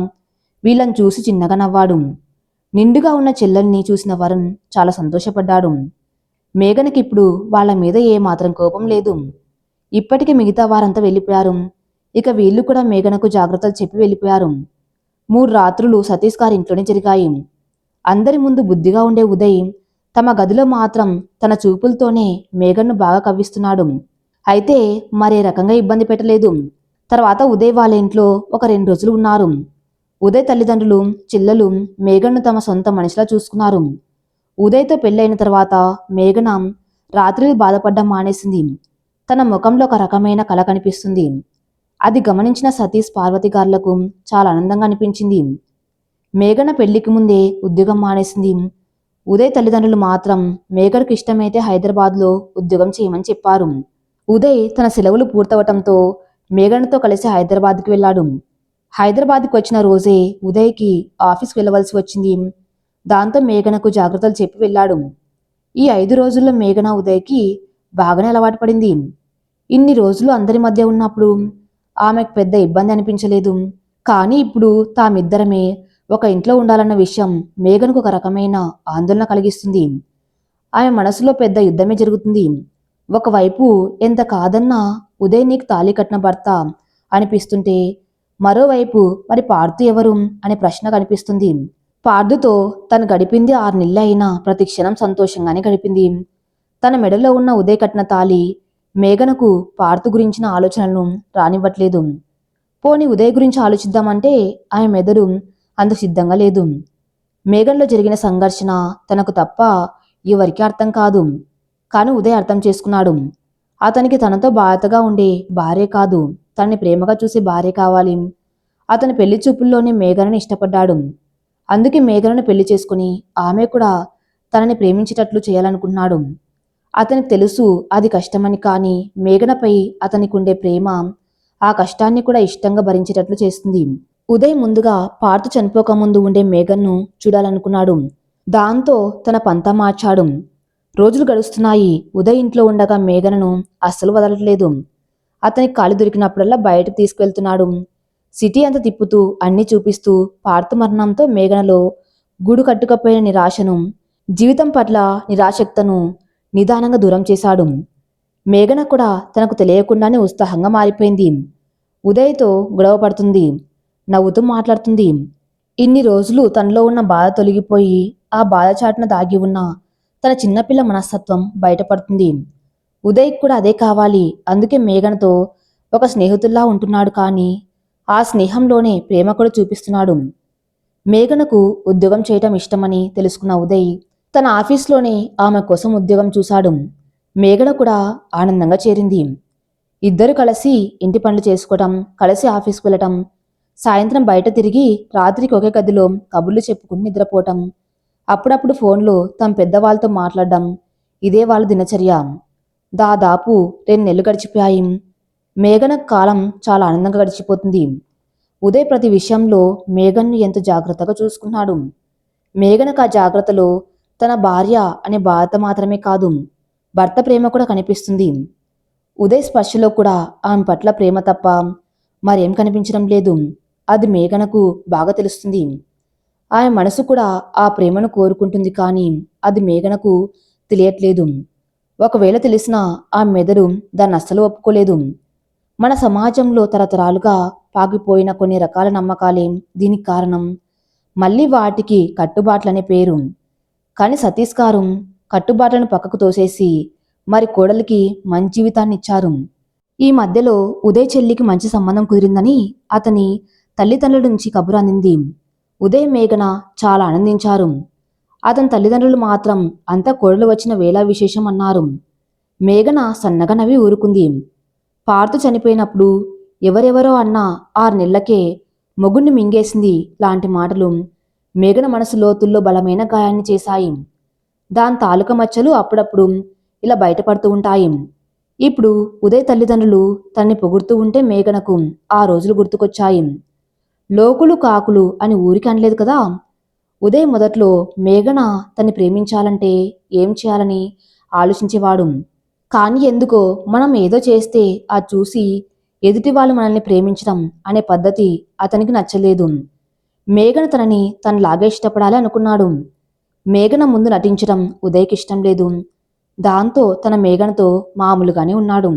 వీళ్ళని చూసి చిన్నగా నవ్వాడు. నిండుగా ఉన్న చెల్లెల్ని చూసిన వరుణ్ చాలా సంతోషపడ్డాడు. మేఘనకిప్పుడు వాళ్ళ మీద ఏమాత్రం కోపం లేదు. ఇప్పటికే మిగతా వారంతా వెళ్ళిపోయారు. ఇక వీళ్ళు కూడా మేఘనకు జాగ్రత్తలు చెప్పి వెళ్ళిపోయారు. 3 రాత్రులు సతీష్ గారి ఇంట్లోనే జరిగాయి. అందరి ముందు బుద్ధిగా ఉండే ఉదయ్ తమ గదిలో మాత్రం తన చూపులతోనే మేఘన్ను బాగా కవ్విస్తున్నాడు. అయితే మరే రకంగా ఇబ్బంది పెట్టలేదు. తర్వాత ఉదయ్ వాళ్ళ ఇంట్లో ఒక 2 రోజులు ఉన్నారు. ఉదయ్ తల్లిదండ్రులు, చెల్లెలు మేఘన్ను తమ సొంత మనిషిలా చూసుకున్నారు. ఉదయ్తో పెళ్ళైన తర్వాత మేఘన రాత్రులు బాధపడ్డం మానేసింది. తన ముఖంలో ఒక రకమైన కళ కనిపిస్తుంది. అది గమనించిన సతీష్, పార్వతి గారులకు చాలా ఆనందంగా అనిపించింది. మేఘన పెళ్లికి ముందే ఉద్యోగం మానేసింది. ఉదయ్ తల్లిదండ్రులు మాత్రం మేఘనకు ఇష్టమైతే హైదరాబాద్లో ఉద్యోగం చేయమని చెప్పారు. ఉదయ్ తన సెలవులు పూర్తవటంతో మేఘనతో కలిసి హైదరాబాద్కి వెళ్ళాడు. హైదరాబాద్కి వచ్చిన రోజే ఉదయ్కి ఆఫీస్కి వెళ్ళవలసి వచ్చింది. దాంతో మేఘనకు జాగ్రత్తలు చెప్పి వెళ్ళాడు. ఈ 5 రోజుల్లో మేఘన ఉదయ్కి బాగానే అలవాటు పడింది. ఇన్ని రోజులు అందరి మధ్య ఉన్నప్పుడు ఆమెకు పెద్ద ఇబ్బంది అనిపించలేదు. కానీ ఇప్పుడు తామిద్దరమే ఒక ఇంట్లో ఉండాలన్న విషయం మేఘనకు ఒక రకమైన ఆందోళన కలిగిస్తుంది. ఆమె మనసులో పెద్ద యుద్ధమే జరుగుతుంది. ఒకవైపు ఎంత కాదన్నా ఉదయ్ నీకు తాళి కట్టిన భర్త అనిపిస్తుంటే, మరోవైపు మరి పార్థు ఎవరు అనే ప్రశ్న కనిపిస్తుంది. పార్థుతో తను గడిపింది 6 నెలలు అయినా ప్రతి క్షణం సంతోషంగానే గడిపింది. తన మెడలో ఉన్న ఉదయ్ కట్టిన తాళి మేఘనకు పార్థు గురించిన ఆలోచనలను రానివ్వట్లేదు. పోని ఉదయ్ గురించి ఆలోచిద్దామంటే ఆమె మెదడు అందుకు సిద్ధంగా లేదు. మేఘన్లో జరిగిన సంఘర్షణ తనకు తప్ప ఎవరికీ అర్థం కాదు. కానీ ఉదయ్ అర్థం చేసుకున్నాడు. అతనికి తనతో బాధగా ఉండే భార్య కాదు, తనని ప్రేమగా చూసే భార్య కావాలి. అతని పెళ్లి చూపుల్లోనే మేఘనని ఇష్టపడ్డాడు. అందుకే మేఘనను పెళ్లి చేసుకుని ఆమె కూడా తనని ప్రేమించేటట్లు చేయాలనుకున్నాడు. అతనికి తెలుసు అది కష్టమని, కానీ మేఘనపై అతనికి ఉండే ప్రేమ ఆ కష్టాన్ని కూడా ఇష్టంగా భరించేటట్లు చేస్తుంది. ఉదయ్ ముందుగా పార్థు చనిపోకముందు ఉండే మేఘన్ను చూడాలనుకున్నాడు. దాంతో తన పంతా మార్చాడు. రోజులు గడుస్తున్నాయి. ఉదయ్ ఇంట్లో ఉండగా మేఘనను అస్సలు వదలట్లేదు. అతనికి ఖాళీ దొరికినప్పుడల్లా బయటకు తీసుకువెళ్తున్నాడు. సిటీ అంతా తిప్పుతూ అన్నీ చూపిస్తూ పార్థు మరణంతో మేఘనలో గూడు కట్టుకపోయిన నిరాశను, జీవితం పట్ల నిరాసక్తను నిదానంగా దూరం చేశాడు. మేఘన కూడా తనకు తెలియకుండానే ఉత్సాహంగా మారిపోయింది. ఉదయ్తో గొడవ పడుతుంది, నవ్వుతూ మాట్లాడుతుంది. ఇన్ని రోజులు తనలో ఉన్న బాధ తొలగిపోయి ఆ బాధ చాటున దాగి ఉన్న తన చిన్నపిల్ల మనస్తత్వం బయటపడుతుంది. ఉదయ్కి కూడా అదే కావాలి. అందుకే మేఘనతో ఒక స్నేహితుల్లా ఉంటున్నాడు. కానీ ఆ స్నేహంలోనే ప్రేమ కూడా చూపిస్తున్నాడు. మేఘనకు ఉద్యోగం చేయటం ఇష్టమని తెలుసుకున్న ఉదయ్ తన ఆఫీస్లోనే ఆమె కోసం ఉద్యోగం చూశాడు. మేఘన కూడా ఆనందంగా చేరింది. ఇద్దరు కలిసి ఇంటి పనులు చేసుకోవటం, కలిసి ఆఫీస్కి వెళ్ళటం, సాయంత్రం బయట తిరిగి రాత్రికి ఒకే గదిలో కబుర్లు చెప్పుకుని నిద్రపోవటం, అప్పుడప్పుడు ఫోన్లో తమ పెద్దవాళ్ళతో మాట్లాడడం, ఇదే వాళ్ళ దినచర్య. దాదాపు 2 నెలలు గడిచిపోయాయి. మేఘన కాలం చాలా ఆనందంగా గడిచిపోతుంది. ఉదయ్ ప్రతి విషయంలో మేఘన్ను ఎంతో జాగ్రత్తగా చూసుకున్నాడు. మేఘనకు ఆ జాగ్రత్తలో తన భార్య అనే బాధ మాత్రమే కాదు, భర్త ప్రేమ కూడా కనిపిస్తుంది. ఉదయ్ స్పర్శలో కూడా ఆమె పట్ల ప్రేమ తప్ప మరేం కనిపించడం లేదు. అది మేఘనకు బాగా తెలుస్తుంది. ఆమె మనసు కూడా ఆ ప్రేమను కోరుకుంటుంది. కానీ అది మేఘనకు తెలియట్లేదు. ఒకవేళ తెలిసినా ఆ మెదడు దాన్ని అస్సలు ఒప్పుకోలేదు. మన సమాజంలో తరతరాలుగా పాకిపోయిన కొన్ని రకాల నమ్మకాలే దీనికి కారణం. మళ్ళీ వాటికి కట్టుబాట్లనే పేరు. కానీ సతీష్ గారు కట్టుబాట్లను పక్కకు తోసేసి మరి కోడలికి మంచి జీవితాన్ని ఇచ్చారు. ఈ మధ్యలో ఉదయ్ చెల్లికి మంచి సంబంధం కుదిరిందని అతని తల్లిదండ్రుల నుంచి కబురు అందింది. ఉదయ్ మేఘన చాలా ఆనందించారు. అతని తల్లిదండ్రులు మాత్రం అంతా కోడలు వచ్చిన వేళ విశేషం అన్నారు. మేఘన సన్నగా నవ్వి ఊరుకుంది. పార్థు చనిపోయినప్పుడు ఎవరెవరో అన్న 6 నెలలకే మొగుణ్ణి మింగేసింది లాంటి మాటలు మేఘన మనసు లోతుల్లో బలమైన గాయాన్ని చేశాయి. దాని తాలూకా మచ్చలు అప్పుడప్పుడు ఇలా బయటపడుతూ ఉంటాయి. ఇప్పుడు ఉదయ్ తల్లిదండ్రులు తన్ని పొగుడుతూ ఉంటే మేఘనకు ఆ రోజులు గుర్తుకొచ్చాయి. లోకులు కాకులు అని ఊరికి అనలేదు కదా. ఉదయ్ మొదట్లో మేఘన తన్ని ప్రేమించాలంటే ఏం చేయాలని ఆలోచించేవాడు. కానీ ఎందుకో మనం ఏదో చేస్తే అది చూసి ఎదుటి వాళ్ళు మనల్ని ప్రేమించడం అనే పద్ధతి అతనికి నచ్చలేదు. మేఘన తనని తనలాగే ఇష్టపడాలి అనుకున్నాడు. మేఘన ముందు నటించడం ఉదయ్కి ఇష్టం లేదు. దాంతో తన మేఘనతో మామూలుగానే ఉన్నాడు.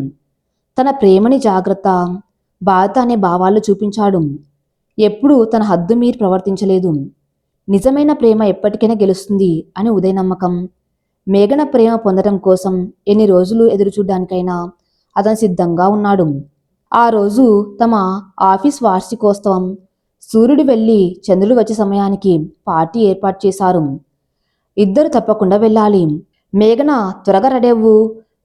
తన ప్రేమని జాగ్రత్త, బాధ అనే భావాలు చూపించాడు. ఎప్పుడూ తన హద్దు మీరి ప్రవర్తించలేదు. నిజమైన ప్రేమ ఎప్పటికైనా గెలుస్తుంది అని ఉదయ్ నమ్మకం. మేఘన ప్రేమ పొందడం కోసం ఎన్ని రోజులు ఎదురుచూడ్డానికైనా అతను సిద్ధంగా ఉన్నాడు. ఆ రోజు తమ ఆఫీస్ వార్షికోత్సవం. సూర్యుడు వెళ్ళి చంద్రుడు వచ్చే సమయానికి పార్టీ ఏర్పాటు చేశారు. ఇద్దరు తప్పకుండా వెళ్ళాలి. మేఘన త్వరగా రెడీవ్వు.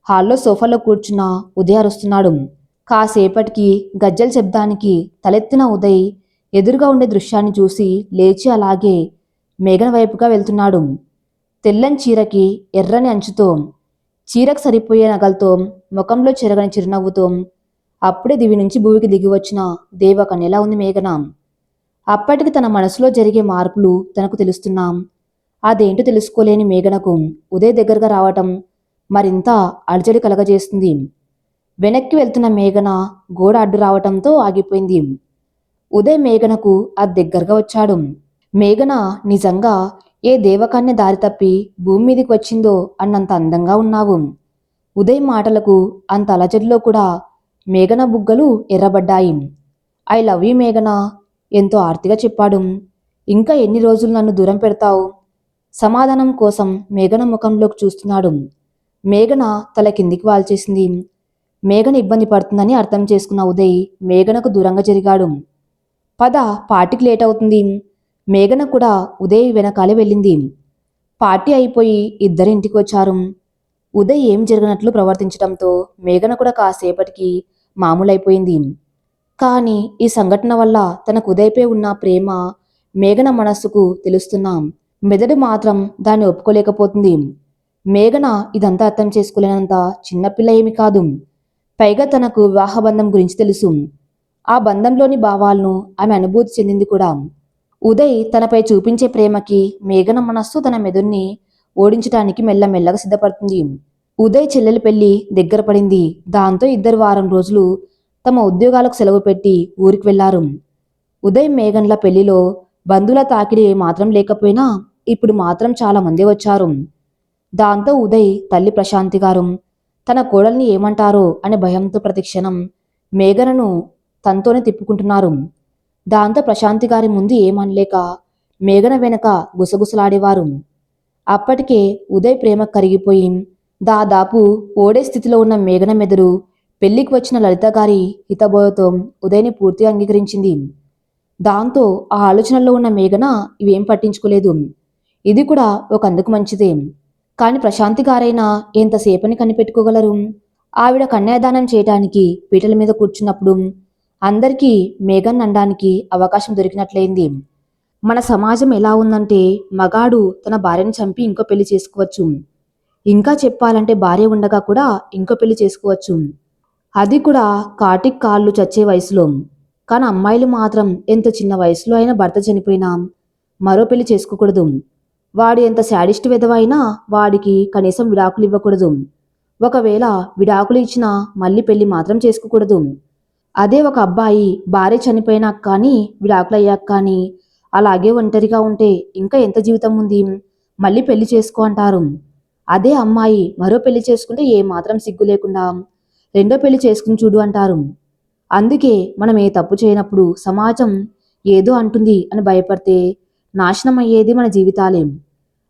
హాల్లో సోఫాలో కూర్చున్న ఉదయ్ అరుస్తున్నాడు. కాసేపటికి గజ్జల శబ్దానికి తలెత్తిన ఉదయ్ ఎదురుగా ఉండే దృశ్యాన్ని చూసి లేచి అలాగే మేఘన వైపుగా వెళ్తున్నాడు. తెల్లని చీరకి ఎర్రని అంచుతో, చీరకు సరిపోయే నగలతో, ముఖంలో చెరగని చిరునవ్వుతో అప్పుడే దివి నుంచి భూమికి దిగి వచ్చిన దేవకన్యలా ఉంది మేఘన. అప్పటికి తన మనసులో జరిగే మార్పులు తనకు తెలుస్తున్నాం. అదేంటో తెలుసుకోలేని మేఘనకు ఉదయ్ దగ్గరగా రావటం మరింత అలజడి కలగజేస్తుంది. వెనక్కి వెళ్తున్న మేఘన గోడ అడ్డు రావటంతో ఆగిపోయింది. ఉదయ్ మేఘనకు అది దగ్గరగా వచ్చాడు. మేఘన నిజంగా ఏ దేవకన్య దారి తప్పి భూమి మీదికి వచ్చిందో అన్నంత అందంగా ఉన్నావు. ఉదయ్ మాటలకు అంత అలజడిలో కూడా మేఘన బుగ్గలు ఎర్రబడ్డాయి. ఐ లవ్ యూ మేఘన, ఎంతో ఆర్తిగా చెప్పాడు. ఇంకా ఎన్ని రోజులు నన్ను దూరం పెడతావు? సమాధానం కోసం మేఘన ముఖంలోకి చూస్తున్నాడు. మేఘన తల కిందికి వాల్చేసింది. మేఘన ఇబ్బంది పడుతుందని అర్థం చేసుకున్న ఉదయ్ మేఘనకు దూరంగా జరిగాడు. పద, పార్టీకి లేట్ అవుతుంది. మేఘన కూడా ఉదయ్ వెనకాలే వెళ్ళింది. పార్టీ అయిపోయి ఇద్దరు ఇంటికి వచ్చారు. ఉదయ్ ఏం జరగనట్లు ప్రవర్తించడంతో మేఘన కూడా కాసేపటికి మామూలైపోయింది. కానీ ఈ సంఘటన వల్ల తనకు ఉదయ్పై ఉన్న ప్రేమ మేఘన మనస్సుకు తెలుస్తున్నాం. మెదడు మాత్రం దాన్ని ఒప్పుకోలేకపోతుంది. మేఘన ఇదంతా అర్థం చేసుకోలేనంత చిన్నపిల్ల ఏమి కాదు. పైగా తనకు వివాహబంధం గురించి తెలుసు. ఆ బంధంలోని భావాలను ఆమె అనుభూతి చెందింది కూడా. ఉదయ్ తనపై చూపించే ప్రేమకి మేఘన మనస్సు తన మెదుడిని ఓడించడానికి మెల్లమెల్లగా సిద్ధపడుతుంది. ఉదయ్ చెల్లెలి పెళ్లి దగ్గర పడింది. దాంతో ఇద్దరు వారం రోజులు తమ ఉద్యోగాలకు సెలవు పెట్టి ఊరికి వెళ్లారు. ఉదయ్ మేఘన్ల పెళ్లిలో బంధువుల తాకిడి మాత్రం లేకపోయినా ఇప్పుడు మాత్రం చాలా మంది వచ్చారు. దాంతో ఉదయ్ తల్లి ప్రశాంతి గారు తన కోడల్ని ఏమంటారో అనే భయంతో ప్రతిక్షణం మేఘనను తనతోనే తిప్పుకుంటున్నారు. దాంతో ప్రశాంతి గారి ముందు ఏమనలేక మేఘన వెనక గుసగుసలాడేవారు. అప్పటికే ఉదయ్ ప్రేమ కరిగిపోయి దాదాపు ఓడే స్థితిలో ఉన్న మేఘన మెదడు పెళ్లికి వచ్చిన లలిత గారి హితబోధతో ఉదయ్ని పూర్తిగా అంగీకరించింది. దాంతో ఆ ఆలోచనల్లో ఉన్న మేఘన ఇవేం పట్టించుకోలేదు. ఇది కూడా ఒక అందుకు మంచిదే. కాని ప్రశాంతి గారైనా ఎంతసేపని కనిపెట్టుకోగలరు? ఆవిడ కన్యాదానం చేయటానికి పీటల మీద కూర్చున్నప్పుడు అందరికీ మేఘన్ అనడానికి అవకాశం దొరికినట్లయింది. మన సమాజం ఎలా ఉందంటే మగాడు తన భార్యను చంపి ఇంకో పెళ్లి చేసుకోవచ్చు. ఇంకా చెప్పాలంటే భార్య ఉండగా కూడా ఇంకో పెళ్లి చేసుకోవచ్చు. అది కూడా కాటికి కాళ్ళు చచ్చే వయసులో. కానీ అమ్మాయిలు మాత్రం ఎంత చిన్న వయసులో అయినా భర్త చనిపోయినా మరో పెళ్లి చేసుకోకూడదు. వాడు ఎంత శాడిస్ట్ వెధవ అయినా వాడికి కనీసం విడాకులు ఇవ్వకూడదు. ఒకవేళ విడాకులు ఇచ్చినా మళ్ళీ పెళ్లి మాత్రం చేసుకోకూడదు. అదే ఒక అబ్బాయి భార్య చనిపోయినాక కానీ విడాకులయ్యాక కానీ అలాగే ఒంటరిగా ఉంటే ఇంకా ఎంత జీవితం ఉంది, మళ్ళీ పెళ్లి చేసుకో అంటారు. అదే అమ్మాయి మరో పెళ్లి చేసుకుంటే ఏమాత్రం సిగ్గు లేకుండా రెండో పెళ్లి చేసుకుని చూడు అంటారు. అందుకే మనం ఏ తప్పు చేయనప్పుడు సమాజం ఏదో అంటుంది అని భయపడితే నాశనం అయ్యేది మన జీవితాలే.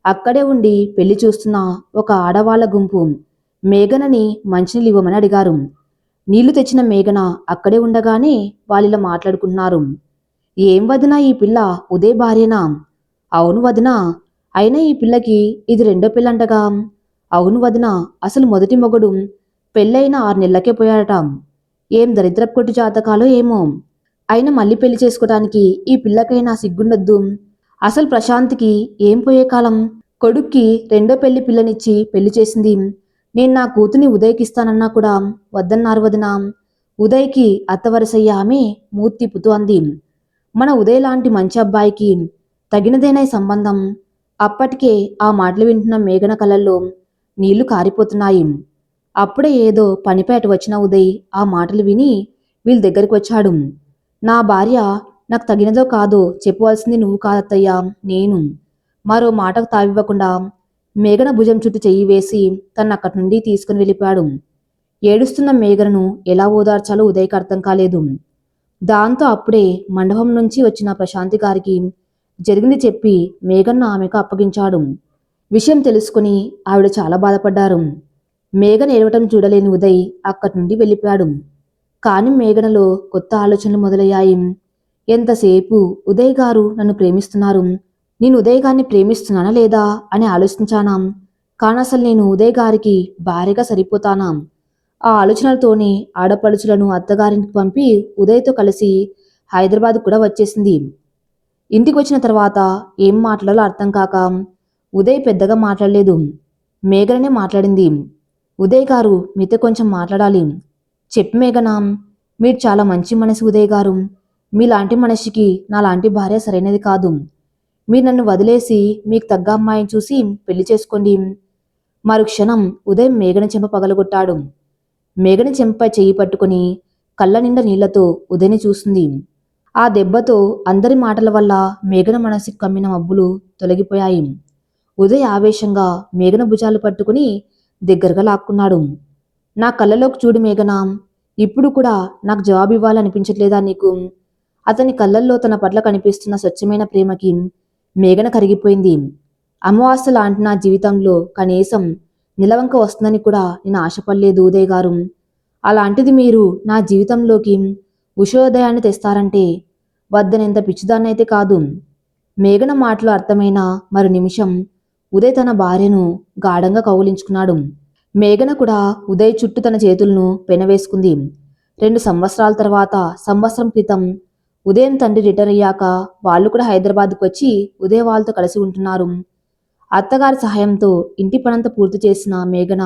అక్కడే ఉండి పెళ్లి చూస్తున్న ఒక ఆడవాళ్ల గుంపు మేఘనని మంచినీళ్ళు ఇవ్వమని అడిగారు. నీళ్లు తెచ్చిన మేఘన అక్కడే ఉండగానే వాళ్ళిలా మాట్లాడుకుంటున్నారు. ఏం వదినా, ఈ పిల్ల ఉదయ్ భార్యనా? అవును వదినా. అయినా ఈ పిల్లకి ఇది రెండో పెళ్ళంటగా? అవును వదినా, అసలు మొదటి మొగుడు పెళ్ళైన 6 నెలలకే పోయాడట. ఏం దరిద్రపు కొట్టి జాతకాలో ఏమో. అయినా మళ్ళీ పెళ్లి చేసుకోవడానికి ఈ పిల్లకైనా సిగ్గుండొద్దు. అసలు ప్రశాంత్కి ఏం పోయే కాలం? కొడుక్కి రెండో పెళ్లి పిల్లనిచ్చి పెళ్లి చేసింది. నేను నా కూతుని ఉదయ్కి ఇస్తానన్నా కూడా వద్దన్నారు వదినా. ఉదయ్కి అత్తవరసయ్య ఆమె మూతి తిప్పుతూ అంది. మన ఉదయ్ లాంటి మంచి అబ్బాయికి తగినదేనా ఈ సంబంధం? అప్పటికే ఆ మాటలు వింటున్న మేఘన కళ్ళల్లో నీళ్లు కారిపోతున్నాయి. అప్పుడే ఏదో పనిపై అటు వచ్చిన ఉదయ్ ఆ మాటలు విని వీళ్ళ దగ్గరికి వచ్చాడు. నా భార్య నాకు తగినదో కాదో చెప్పవలసింది నువ్వు కాదత్తయ్యా, నేను. మరో మాటకు తావివ్వకుండా మేఘన భుజం చుట్టూ చెయ్యి వేసి తన్నక్కడి నుండి తీసుకుని వెళ్ళిపోయాడు. ఏడుస్తున్న మేఘనను ఎలా ఓదార్చాలో ఉదయ్కి అర్థం కాలేదు. దాంతో అప్పుడే మండపం నుంచి వచ్చిన ప్రశాంతి గారికి జరిగింది చెప్పి మేఘన్ను ఆమెకు అప్పగించాడు. విషయం తెలుసుకుని ఆవిడ చాలా బాధపడ్డారు. మేఘన ఏడవటం చూడలేని ఉదయ్ అక్కడి నుండి వెళ్ళిపోయాడు. కాని మేఘనలో కొత్త ఆలోచనలు మొదలయ్యాయి. ఎంతసేపు ఉదయ్ గారు నన్ను ప్రేమిస్తున్నారు, నేను ఉదయ్ గారిని ప్రేమిస్తున్నానా లేదా అని ఆలోచించానా? కానసలు నేను ఉదయ్ గారికి భార్యగా సరిపోతానా? ఆ ఆలోచనలతోనే ఆడపడుచులను అత్తగారింటికి పంపి ఉదయ్తో కలిసి హైదరాబాద్ కూడా వచ్చేసింది. ఇంటికి వచ్చిన తర్వాత ఏం మాట్లాడాలో అర్థం కాక ఉదయ్ పెద్దగా మాట్లాడలేదు. మేఘననే మాట్లాడింది. ఉదయ్ గారు మీతో కొంచెం మాట్లాడాలి. చెప్పు మేఘనా. మీరు చాలా మంచి మనసు ఉదయ్ గారు. మీలాంటి మనిషికి నాలాంటి భార్య సరైనది కాదు. మీరు నన్ను వదిలేసి మీకు తగ్గ అమ్మాయిని చూసి పెళ్లి చేసుకోండి. మరుక్షణం ఉదయ్ మేఘన చెంప పగలగొట్టాడు. మేఘన చెంపపై చెయ్యి పట్టుకుని కళ్ళ నిండా నీళ్లతో ఉదయ్ని చూస్తుంది. ఆ దెబ్బతో అందరి మాటల వల్ల మేఘన మనసుకి కమ్మిన మబ్బులు తొలగిపోయాయి. ఉదయ్ ఆవేశంగా మేఘన భుజాలు పట్టుకుని దగ్గరగా లాక్కున్నాడు. నా కళ్ళలోకి చూడు మేఘన, ఇప్పుడు కూడా నాకు జవాబు ఇవ్వాలనిపించట్లేదా నీకు? అతని కళ్ళల్లో తన పట్ల కనిపిస్తున్న స్వచ్ఛమైన ప్రేమకి మేఘన కరిగిపోయింది. అమావాస్య లాంటి నా జీవితంలో కనీసం నిలవంక వస్తుందని కూడా నేను ఆశపడలేదు ఉదయ్ గారు. అలాంటిది మీరు నా జీవితంలోకి ఉషోదయాన్ని తెస్తారంటే వద్దనెంత పిచ్చిదాన్నైతే కాదు. మేఘన మాటలు అర్థమైన మరు నిమిషం ఉదయ్ తన భార్యను గాఢంగా కౌగిలించుకున్నాడు. మేఘన కూడా ఉదయ్ చుట్టూ తన చేతులను పెనవేసుకుంది. 2 సంవత్సరాల తర్వాత సంవత్సరం క్రితం ఉదయం తండ్రి రిటైర్ అయ్యాక వాళ్ళు కూడా హైదరాబాద్కు వచ్చి ఉదయ్ వాళ్ళతో కలిసి ఉంటున్నారు. అత్తగారి సహాయంతో ఇంటి పనంతా పూర్తి చేసిన మేఘన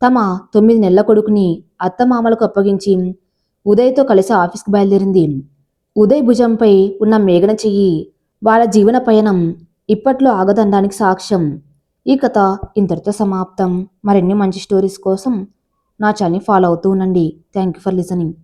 తమ 9 నెలల కొడుకుని అత్తమామలకు అప్పగించి ఉదయ్తో కలిసి ఆఫీస్కి బయలుదేరింది. ఉదయ్ భుజంపై ఉన్న మేఘన చెయ్యి వాళ్ళ జీవన పయనం ఇప్పట్లో ఆగదనడానికి సాక్ష్యం. ఈ కథ ఇంతటితో సమాప్తం. మరిన్ని మంచి స్టోరీస్ కోసం నా ఛానల్ని ఫాలో అవుతూ ఉండండి. Thank you for listening.